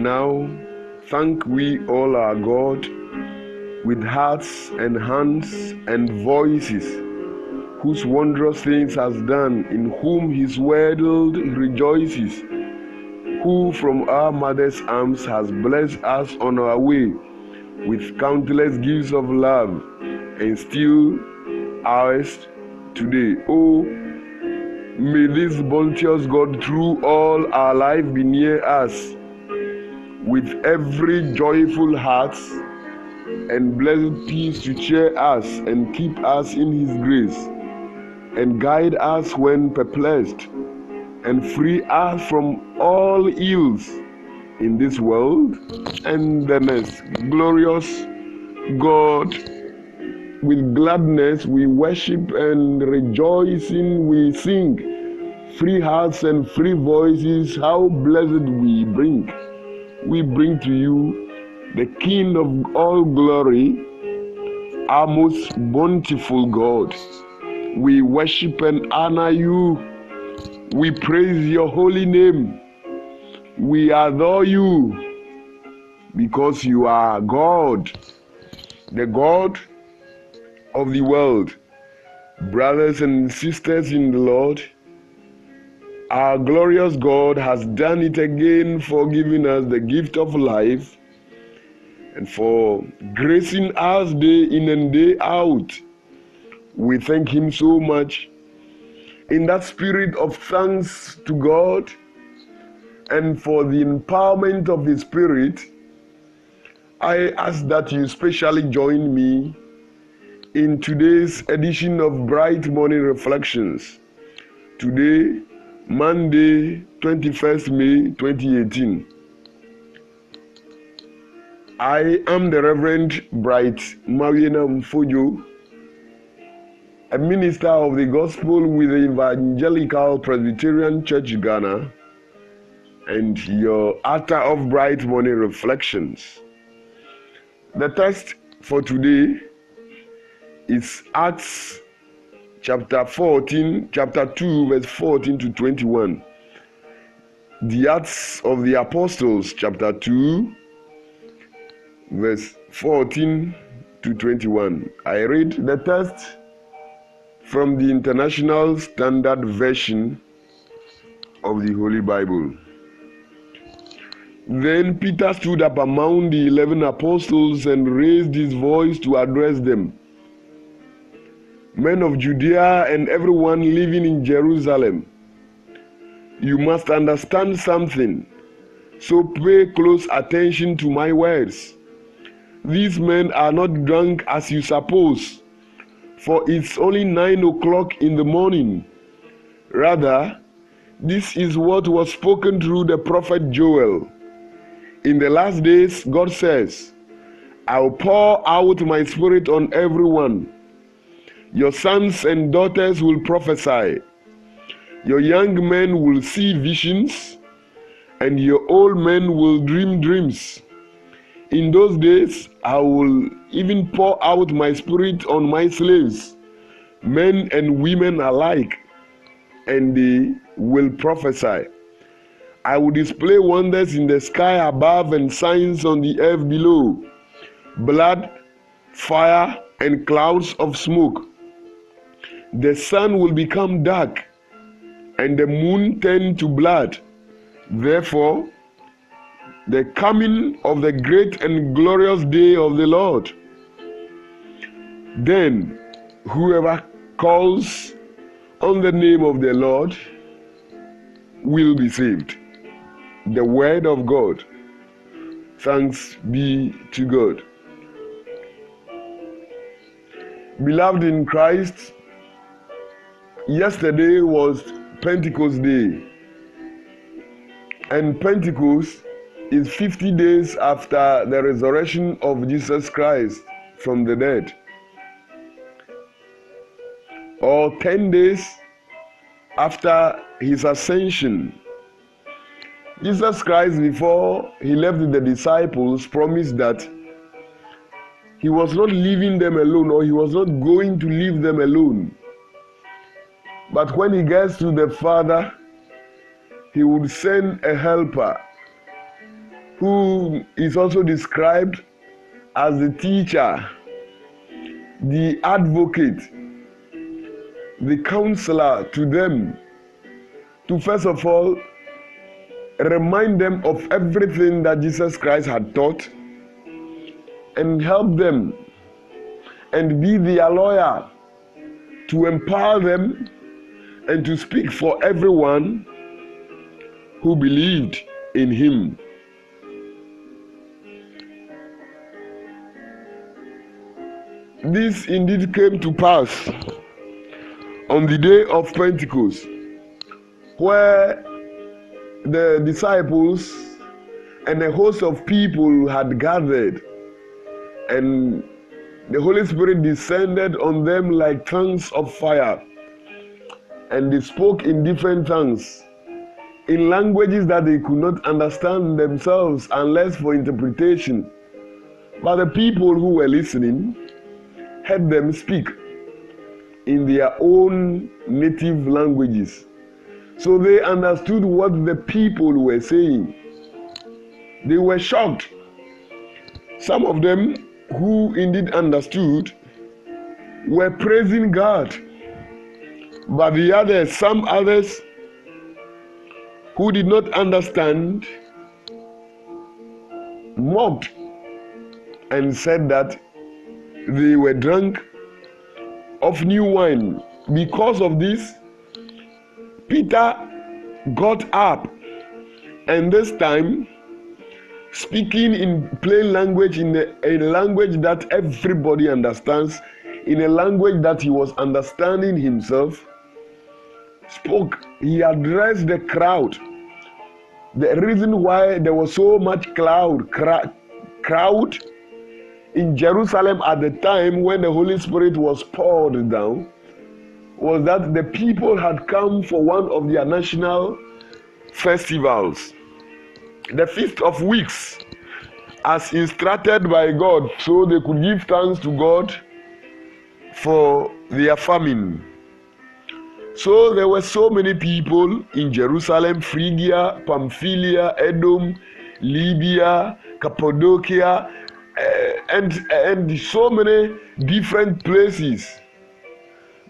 now thank we all our God with hearts and hands and voices, whose wondrous things has done, in whom his world rejoices, who from our mother's arms has blessed us on our way with countless gifts of love, and still ours today. Oh, may this bounteous God through all our life be near us with every joyful heart and blessed peace to cheer us and keep us in his grace, and guide us when perplexed, and free us from all ills in this world and the next. Glorious God, with gladness we worship, and rejoicing we sing. Free hearts and free voices, how blessed we bring. We bring to you the King of all glory, our most bountiful God. We worship and honor you. We praise your holy name. We adore you because you are God, the God of the world. Brothers and sisters in the Lord, our glorious God has done it again for giving us the gift of life and for gracing us day in and day out. We thank him so much. In that spirit of thanks to God and for the empowerment of his spirit, I ask that you specially join me in today's edition of Bright Morning Reflections. Today, Monday, 21st May 2018. I am the Reverend Bright Mariana Mfojo, a minister of the gospel with the Evangelical Presbyterian Church Ghana, and your author of Bright Morning Reflections. The text for today is Acts chapter 2, verse 14 to 21. The Acts of the Apostles, chapter 2, verse 14 to 21. I read the text from the International Standard Version of the Holy Bible. Then Peter stood up among the 11 apostles and raised his voice to address them. Men of Judea and everyone living in Jerusalem, you must understand something, so pay close attention to my words. These men are not drunk as you suppose, for it's only 9 o'clock in the morning. Rather, this is what was spoken through the prophet Joel. In the last days, God says, I'll pour out my spirit on everyone. Your sons and daughters will prophesy. Your young men will see visions, and your old men will dream dreams. In those days, I will even pour out my spirit on my slaves, men and women alike, and they will prophesy. I will display wonders in the sky above and signs on the earth below: blood, fire, and clouds of smoke. The sun will become dark, and the moon turn to blood. Therefore, the coming of the great and glorious day of the Lord. Then, whoever calls on the name of the Lord will be saved. The word of God. Thanks be to God. Beloved in Christ, yesterday was Pentecost Day, and Pentecost is 50 days after the resurrection of Jesus Christ from the dead, or 10 days after his ascension. Jesus Christ, before he left the disciples, promised that he was not leaving them alone, or he was not going to leave them alone. But when he gets to the Father, he would send a helper, who is also described as the teacher, the advocate, the counselor to them, to first of all remind them of everything that Jesus Christ had taught and help them and be their lawyer, to empower them and to speak for everyone who believed in him. This indeed came to pass on the day of Pentecost, where the disciples and a host of people had gathered, and the Holy Spirit descended on them like tongues of fire, and they spoke in different tongues, in languages that they could not understand themselves unless for interpretation. But the people who were listening heard them speak in their own native languages. So they understood what the people were saying. They were shocked. Some of them who indeed understood were praising God. But the others, some others who did not understand, mocked and said that they were drunk of new wine. Because of this, Peter got up, and this time speaking in plain language, in a language that everybody understands, in a language that he was understanding himself, spoke. He addressed the crowd. The reason why there was so much crowd in Jerusalem at the time when the Holy Spirit was poured down was that the people had come for one of their national festivals, the Feast of Weeks, as instructed by God, so they could give thanks to God for their famine. So there were so many people in Jerusalem, Phrygia, Pamphylia, Edom, Libya, Cappadocia, and so many different places.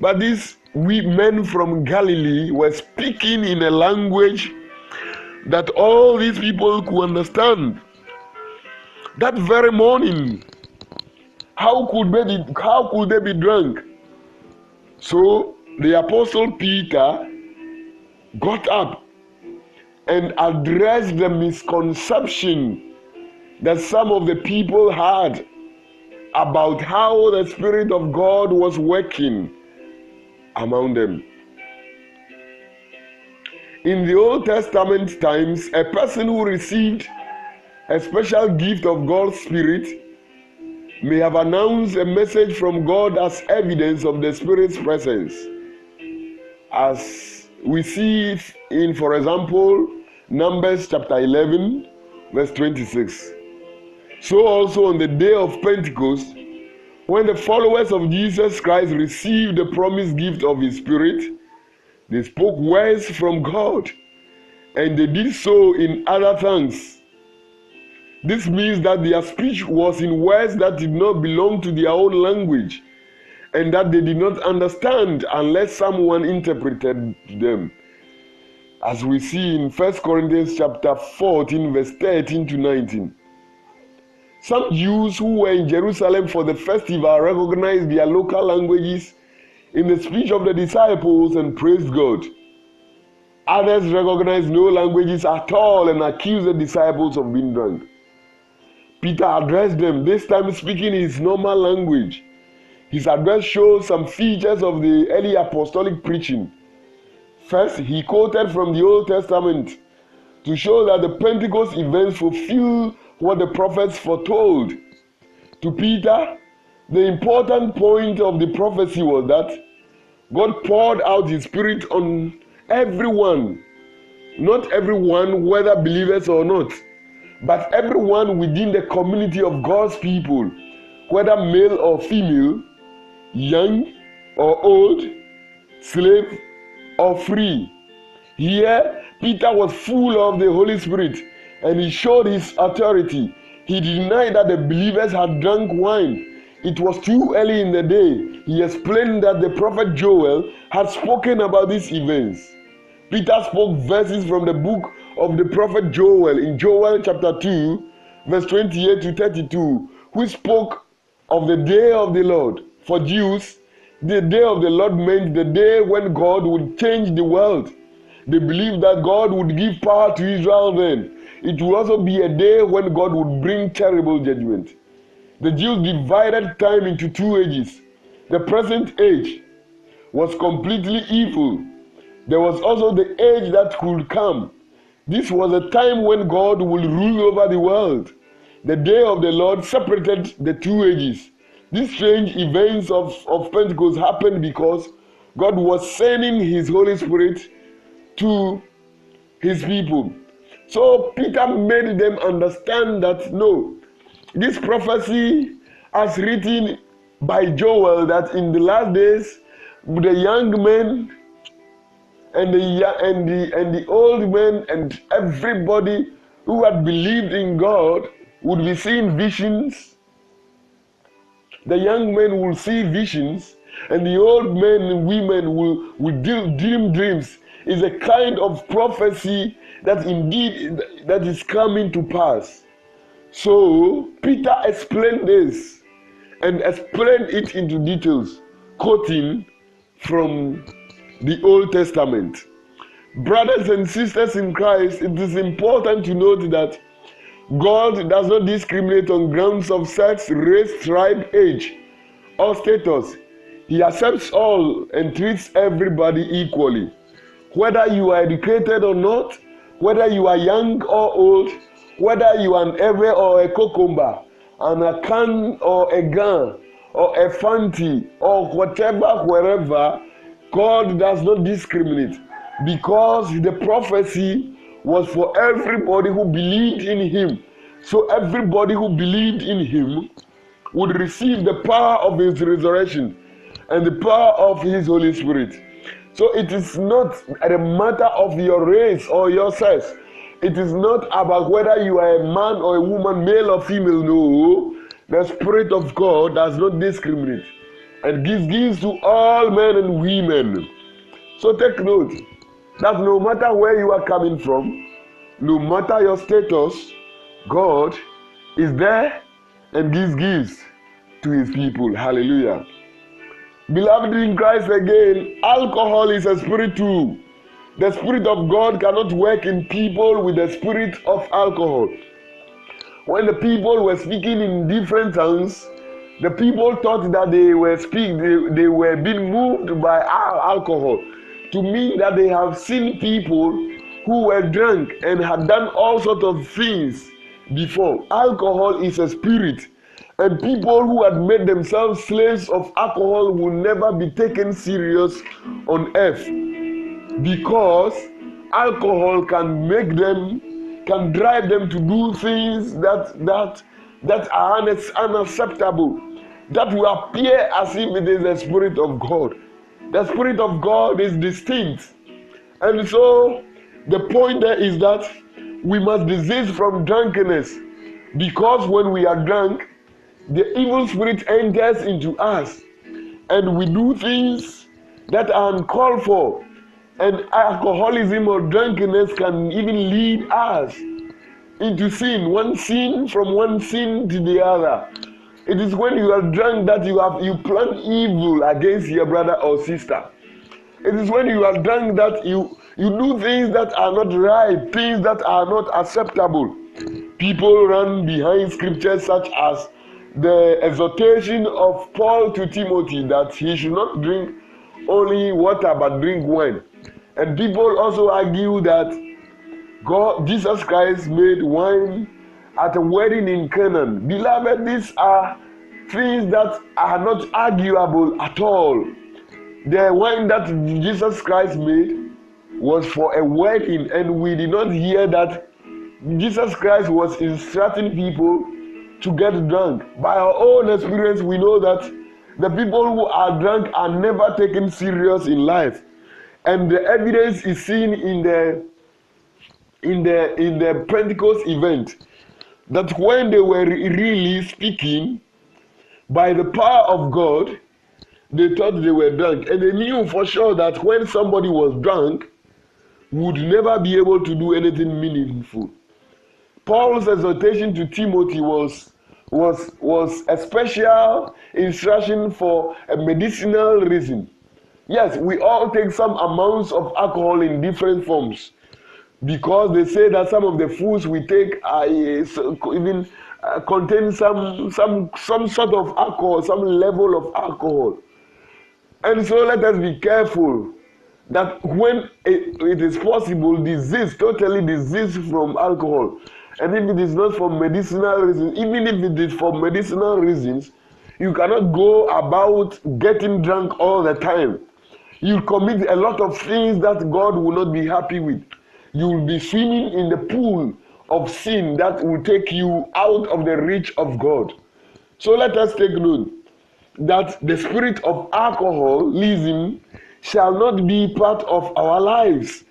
But these men from Galilee were speaking in a language that all these people could understand. That very morning, how could they be drunk? So the Apostle Peter got up and addressed the misconception that some of the people had about how the Spirit of God was working among them. In the Old Testament times, a person who received a special gift of God's Spirit may have announced a message from God as evidence of the Spirit's presence, as we see it in, for example, Numbers chapter 11, verse 26. So also on the day of Pentecost, when the followers of Jesus Christ received the promised gift of His Spirit, they spoke words from God, and they did so in other tongues. This means that their speech was in words that did not belong to their own language, and that they did not understand unless someone interpreted them. As we see in 1 Corinthians chapter 14, verse 13 to 19. Some Jews who were in Jerusalem for the festival recognized their local languages in the speech of the disciples and praised God. Others recognized no languages at all and accused the disciples of being drunk. Peter addressed them, this time speaking his normal language. His address shows some features of the early apostolic preaching. First, he quoted from the Old Testament to show that the Pentecost events fulfill what the prophets foretold. To Peter, the important point of the prophecy was that God poured out His Spirit on everyone. Not everyone, whether believers or not, but everyone within the community of God's people, whether male or female, young or old, slave or free. Here, Peter was full of the Holy Spirit, and he showed his authority. He denied that the believers had drunk wine. It was too early in the day. He explained that the prophet Joel had spoken about these events. Peter spoke verses from the book of the prophet Joel in Joel chapter 2, verse 28 to 32, which spoke of the day of the Lord. For Jews, the day of the Lord meant the day when God would change the world. They believed that God would give power to Israel then. It would also be a day when God would bring terrible judgment. The Jews divided time into two ages. The present age was completely evil. There was also the age that could come. This was a time when God will rule over the world. The day of the Lord separated the two ages. These strange events of Pentecost happened because God was sending his Holy Spirit to his people. So Peter made them understand that no, this prophecy as written by Joel, that in the last days the young men and the old men and everybody who had believed in God would be seeing visions. The young men will see visions, and the old men and women will dream dreams. Is a kind of prophecy that indeed that is coming to pass. So Peter explained this and explained it into details, quoting from the Old Testament. Brothers and sisters in Christ, it is important to note that God does not discriminate on grounds of sex, race, tribe, age, or status. He accepts all and treats everybody equally. Whether you are educated or not, whether you are young or old, whether you are an Ewe or a Kokomba, an Akan or a Gan, or a Fanti, or whatever, wherever, God does not discriminate, because the prophecy was for everybody who believed in him. So everybody who believed in him would receive the power of his resurrection and the power of his Holy Spirit. So it is not a matter of your race or your sex. It is not about whether you are a man or a woman, male or female. No, the Spirit of God does not discriminate and gives gifts to all men and women. So take note that no matter where you are coming from, no matter your status, God is there and gives gifts to his people. Hallelujah. Beloved in Christ, again, alcohol is a spirit too. The Spirit of God cannot work in people with the spirit of alcohol. When the people were speaking in different tongues, the people thought that they were being moved by alcohol, to mean that they have seen people who were drunk and had done all sorts of things before. Alcohol is a spirit. And people who had made themselves slaves of alcohol will never be taken serious on earth, because alcohol can drive them to do things that are unacceptable, that will appear as if it is the Spirit of God. The Spirit of God is distinct. And so the point there is that we must desist from drunkenness, because when we are drunk, the evil spirit enters into us and we do things that are uncalled for. And alcoholism or drunkenness can even lead us into sin, from one sin to the other. It is when you are drunk that you plan evil against your brother or sister. It is when you are drunk that you do things that are not right, things that are not acceptable. People run behind scriptures such as the exhortation of Paul to Timothy that he should not drink only water but drink wine. And people also argue that Jesus Christ made wine at a wedding in Canaan. Beloved, these are things that are not arguable at all. The wine that Jesus Christ made was for a wedding, and we did not hear that Jesus Christ was instructing people to get drunk. By our own experience, we know that the people who are drunk are never taken serious in life. And the evidence is seen in the in the Pentecost event, that when they were really speaking by the power of God, they thought they were drunk, and they knew for sure that when somebody was drunk, would never be able to do anything meaningful. Paul's exhortation to Timothy was a special instruction for a medicinal reason. Yes, we all take some amounts of alcohol in different forms, because they say that some of the foods we take are even contain some sort of alcohol, some level of alcohol. And so let us be careful that when it is possible, totally disease from alcohol. And if it is not for medicinal reasons, even if it is for medicinal reasons, you cannot go about getting drunk all the time. You commit a lot of things that God will not be happy with. You will be swimming in the pool of sin that will take you out of the reach of God. So let us take note that the spirit of alcoholism shall not be part of our lives,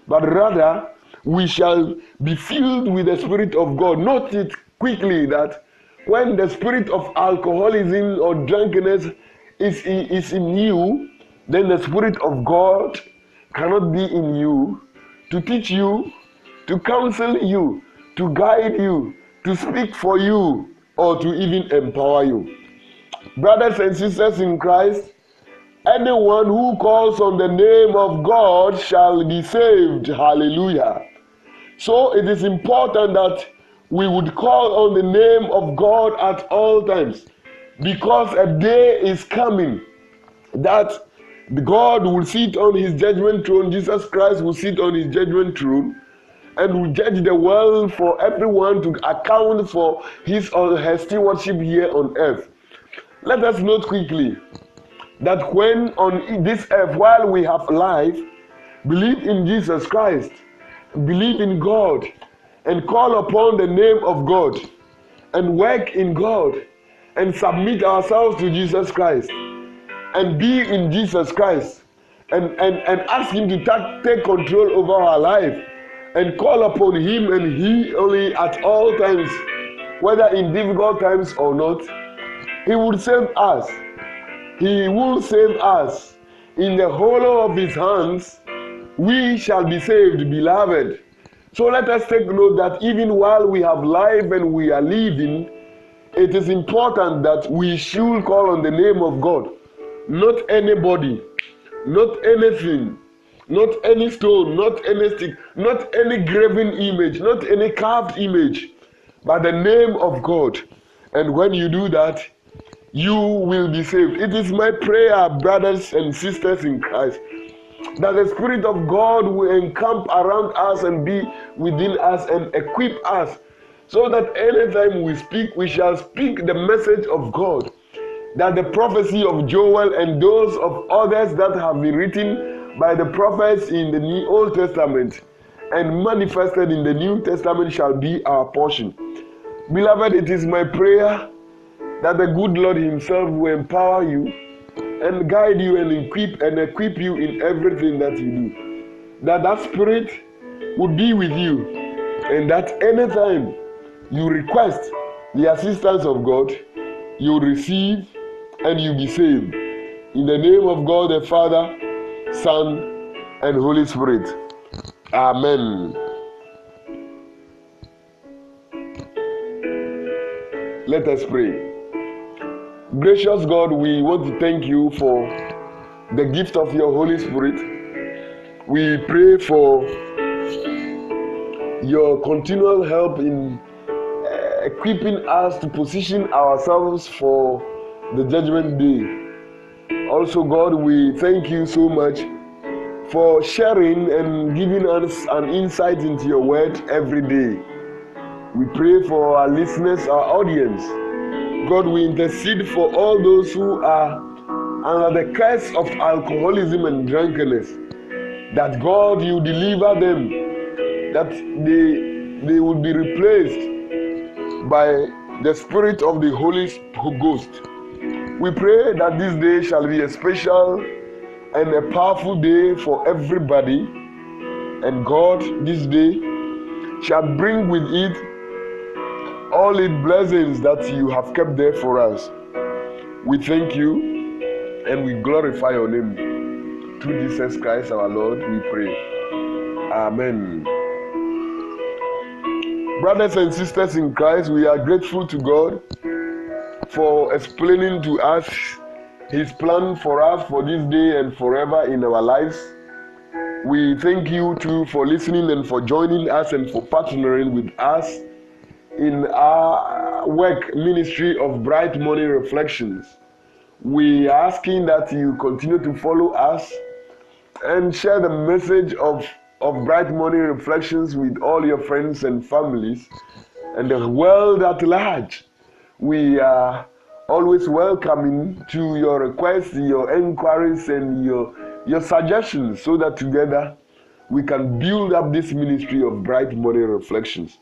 but rather we shall be filled with the Spirit of God. Note it quickly that when the spirit of alcoholism or drunkenness is in you, then the Spirit of God cannot be in you to teach you, to counsel you, to guide you, to speak for you, or to even empower you. Brothers and sisters in Christ, anyone who calls on the name of God shall be saved. Hallelujah. So it is important that we would call on the name of God at all times, because a day is coming that God will sit on his judgment throne. Jesus Christ will sit on his judgment throne and will judge the world for everyone to account for his or her stewardship here on earth. Let us note quickly that when on this earth, while we have life, believe in Jesus Christ, believe in God, and call upon the name of God, and work in God, and submit ourselves to Jesus Christ, and be in Jesus Christ, and ask him to take control over our life, and call upon him and he only at all times, whether in difficult times or not. He will save us. He will save us. In the hollow of his hands, we shall be saved, beloved. So let us take note that even while we have life and we are living, it is important that we should call on the name of God. Not anybody, not anything, not any stone, not any stick, not any graven image, not any carved image, but the name of God. And when you do that, you will be saved. It is my prayer, brothers and sisters in Christ, that the Spirit of God will encamp around us and be within us and equip us, so that anytime we speak, we shall speak the message of God. That the prophecy of Joel and those of others that have been written by the prophets in the Old Testament and manifested in the New Testament shall be our portion. Beloved, it is my prayer that the good Lord himself will empower you and guide you and equip you in everything that you do. That Spirit would be with you, and that anytime you request the assistance of God, you receive and you be saved. In the name of God the Father, Son, and Holy Spirit. Amen. Let us pray. Gracious God, we want to thank you for the gift of your Holy Spirit. We pray for your continual help in equipping us to position ourselves for the judgment day. Also, God, we thank you so much for sharing and giving us an insight into your word every day. We pray for our listeners, our audience. God, we intercede for all those who are under the curse of alcoholism and drunkenness, that God, you deliver them, that they will be replaced by the Spirit of the Holy Ghost. We pray that this day shall be a special and a powerful day for everybody. And God, this day, shall bring with it all its blessings that you have kept there for us. We thank you and we glorify your name. Through Jesus Christ our Lord, we pray. Amen. Brothers and sisters in Christ, we are grateful to God for explaining to us His plan for us for this day and forever in our lives. We thank you too for listening and for joining us and for partnering with us in our work ministry of Bright Morning Reflections. We are asking that you continue to follow us and share the message of Bright Morning Reflections with all your friends and families and the world at large. We are always welcoming to your requests, your inquiries, and your suggestions so that together we can build up this ministry of Bright Morning Reflections.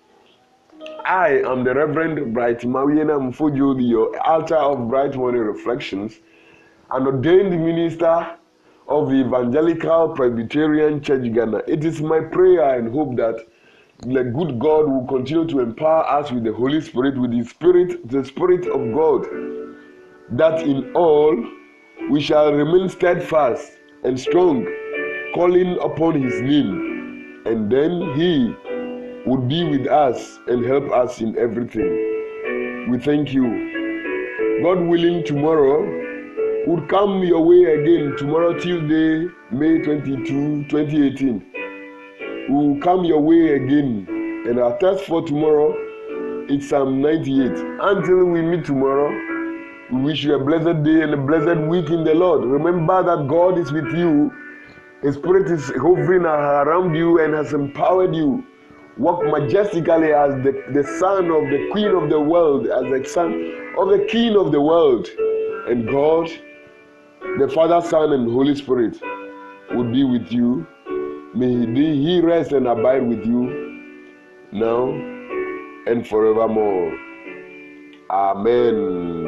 I am the Reverend Bright Mawiena Mfojo, the altar of Bright Morning Reflections, an ordained minister of the Evangelical Presbyterian Church Ghana. It is my prayer and hope that the good God will continue to empower us with the Holy Spirit, with His Spirit, the Spirit of God, that in all we shall remain steadfast and strong, calling upon His name, and then He would be with us and help us in everything. We thank you. God willing, tomorrow would come your way again. Tomorrow, Tuesday, May 22, 2018. We will come your way again. And our text for tomorrow is Psalm 98. Until we meet tomorrow, we wish you a blessed day and a blessed week in the Lord. Remember that God is with you. His Spirit is hovering around you and has empowered you. Walk majestically as the son of the Queen of the world, as the son of the King of the world. And God, the Father, Son, and Holy Spirit will be with you. May He rest and abide with you now and forevermore. Amen.